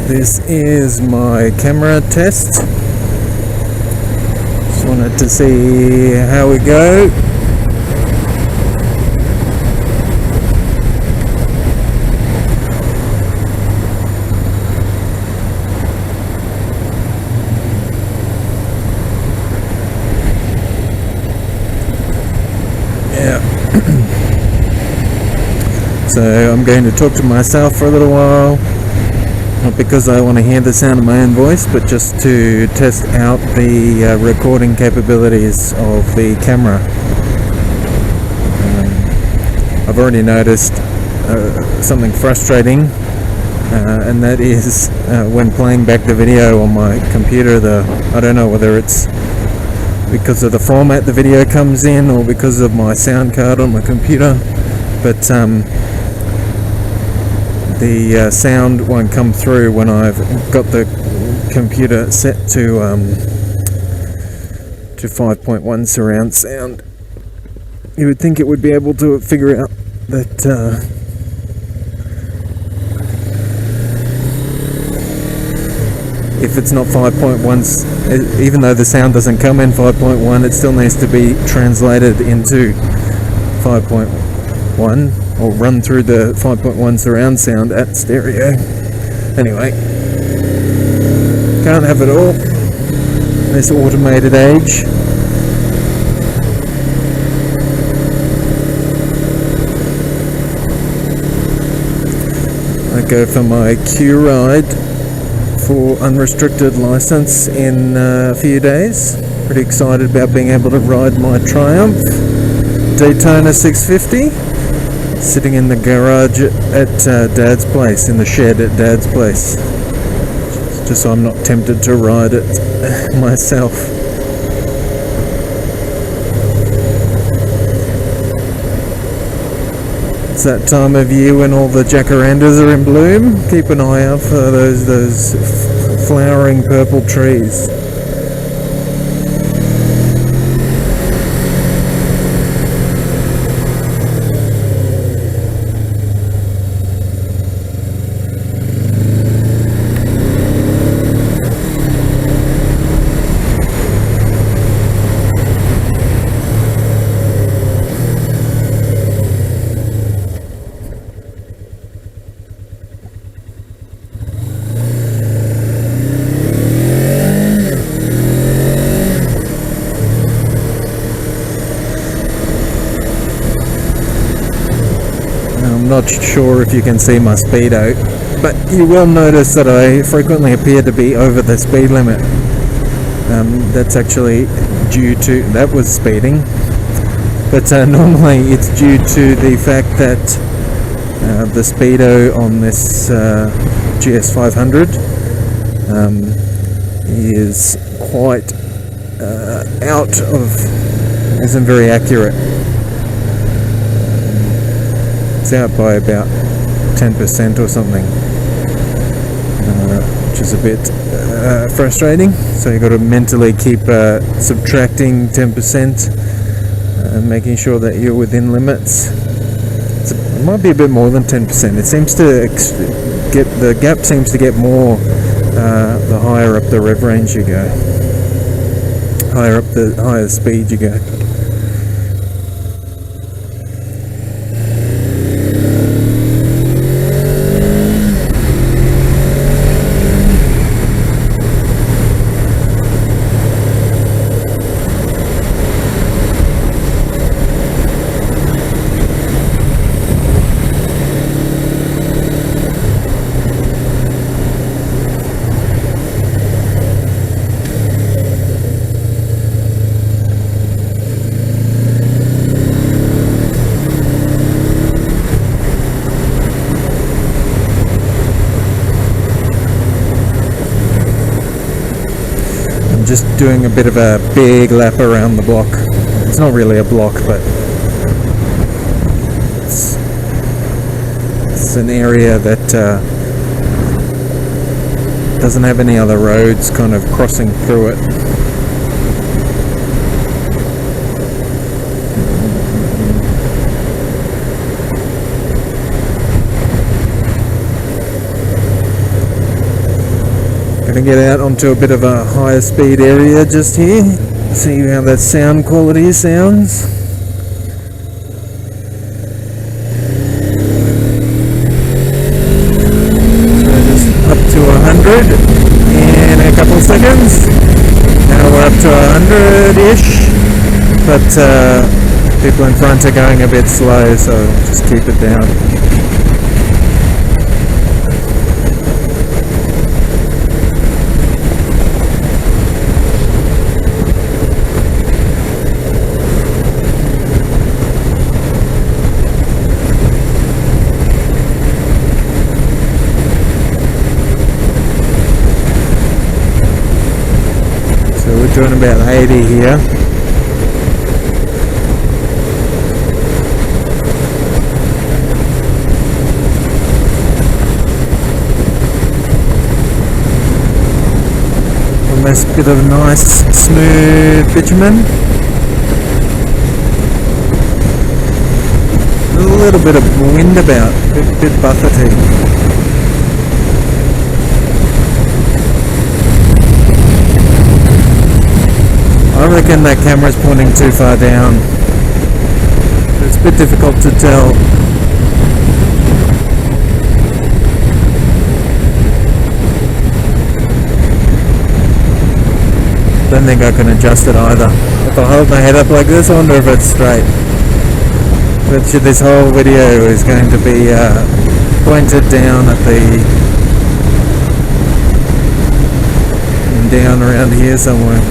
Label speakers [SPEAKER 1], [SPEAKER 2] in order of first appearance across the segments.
[SPEAKER 1] This is my camera test. Just wanted to see how we go. Yeah. So I'm going to talk to myself for a little while. Not because I want to hear the sound of my own voice, but just to test out the recording capabilities of the camera. I've already noticed something frustrating, and that is when playing back the video on my computer. I don't know whether it's because of the format the video comes in or because of my sound card on my computer, but the sound won't come through when I've got the computer set to 5.1 surround sound. You would think it would be able to figure out that if it's not 5.1, even though the sound doesn't come in 5.1, it still needs to be translated into 5.1 or run through the 5.1 surround sound at stereo. Anyway, can't have it all in this automated age. I go for my Q ride for unrestricted license in a few days. Pretty excited about being able to ride my Triumph Daytona 650. Sitting in the garage at Dad's place, in the shed at Dad's place, just so I'm not tempted to ride it myself. It's that time of year when all the jacarandas are in bloom. Keep an eye out for those flowering purple trees. I'm not sure if you can see my speedo, but you will notice that I frequently appear to be over the speed limit. That's actually due to, that was speeding, but normally it's due to the fact that the speedo on this GS500 is quite isn't very accurate. It's out by about 10% or something, which is a bit frustrating. So you've got to mentally keep subtracting 10% and making sure that you're within limits. It might be a bit more than 10%. It seems to the gap seems to get more the higher up the rev range you go, the higher speed you go. Just doing a bit of a big lap around the block. It's not really a block, but it's an area that doesn't have any other roads kind of crossing through it. Gonna get out onto a bit of a higher speed area just here. See how that sound quality sounds. So just up to 100 in a couple of seconds. Now we're up to 100-ish, but people in front are going a bit slow, so just keep it down. We're doing about 80 here. On this bit of nice smooth bitumen. A little bit of wind about, a bit buffety. I reckon that camera's pointing too far down. It's a bit difficult to tell. Don't think I can adjust it either. If I hold my head up like this, I wonder if it's straight. But this whole video is going to be pointed down at down around here somewhere.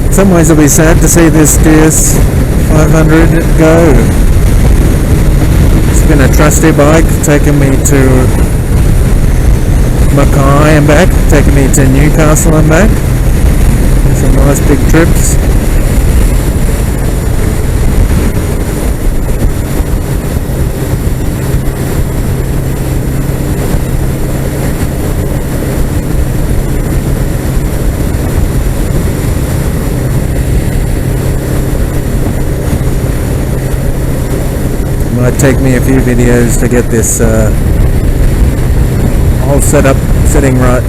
[SPEAKER 1] In some ways it'll be sad to see this GS500 go. It's been a trusty bike, taking me to Mackay and back, taking me to Newcastle and back. Some nice big trips. Might take me a few videos to get this whole setting right.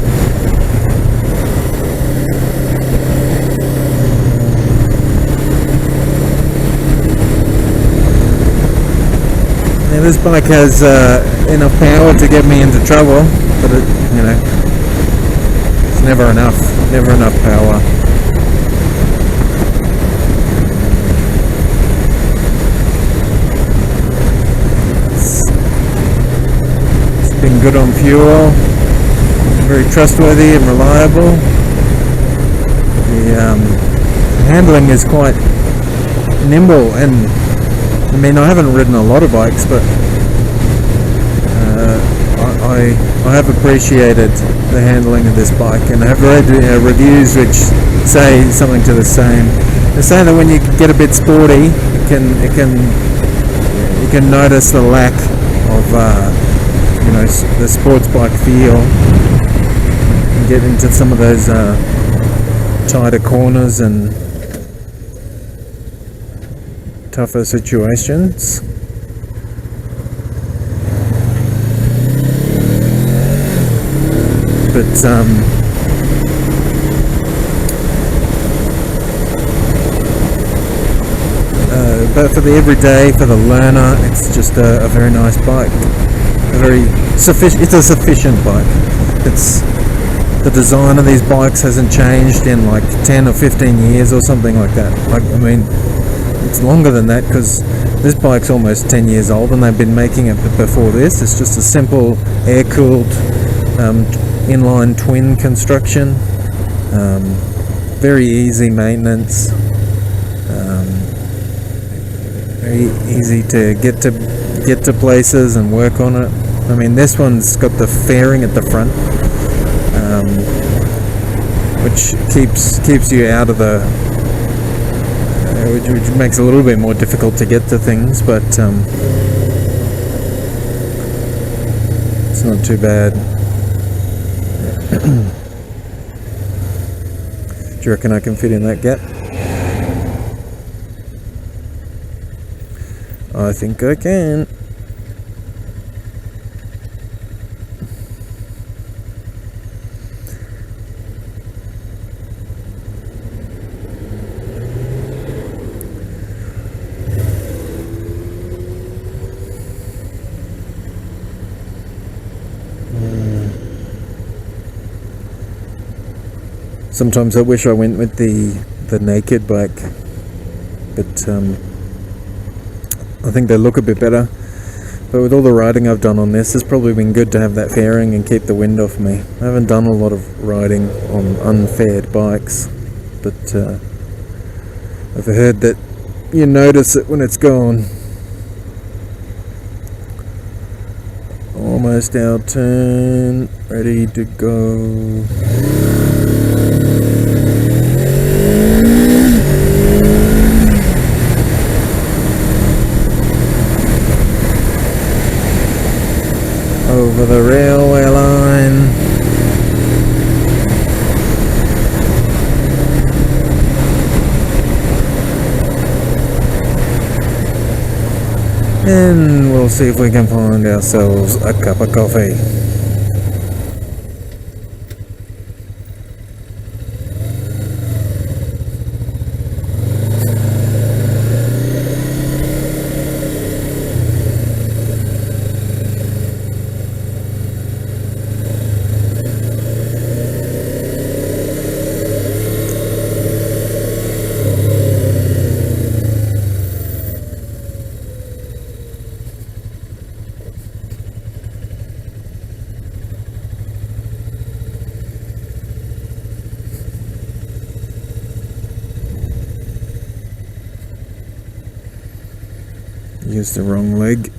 [SPEAKER 1] Now this bike has enough power to get me into trouble, but it's never enough power. Been good on fuel, very trustworthy and reliable. The handling is quite nimble, and I mean, I haven't ridden a lot of bikes, but I have appreciated the handling of this bike, and I've read reviews which say something to the same. They say that when you get a bit sporty, you can notice the lack of the sports bike feel, and get into some of those tighter corners and tougher situations. But for the everyday, for the learner, it's just a very nice bike. It's a sufficient bike. The design of these bikes hasn't changed in like 10 or 15 years or something like that. I mean, it's longer than that, because this bike's almost 10 years old and they've been making it before this. It's just a simple air-cooled inline twin construction. Very easy maintenance. Very easy to get to places and work on it. I mean, this one's got the fairing at the front, which keeps you out of the, which makes it a little bit more difficult to get to things, but it's not too bad. you reckon I can fit in that gap? I think I can. Sometimes I wish I went with the naked bike, but I think they look a bit better. But with all the riding I've done on this, it's probably been good to have that fairing and keep the wind off me. I haven't done a lot of riding on unfaired bikes, but I've heard that you notice it when it's gone. Almost our turn, ready to go. Over the railway line. And we'll see if we can find ourselves a cup of coffee. Used the wrong leg.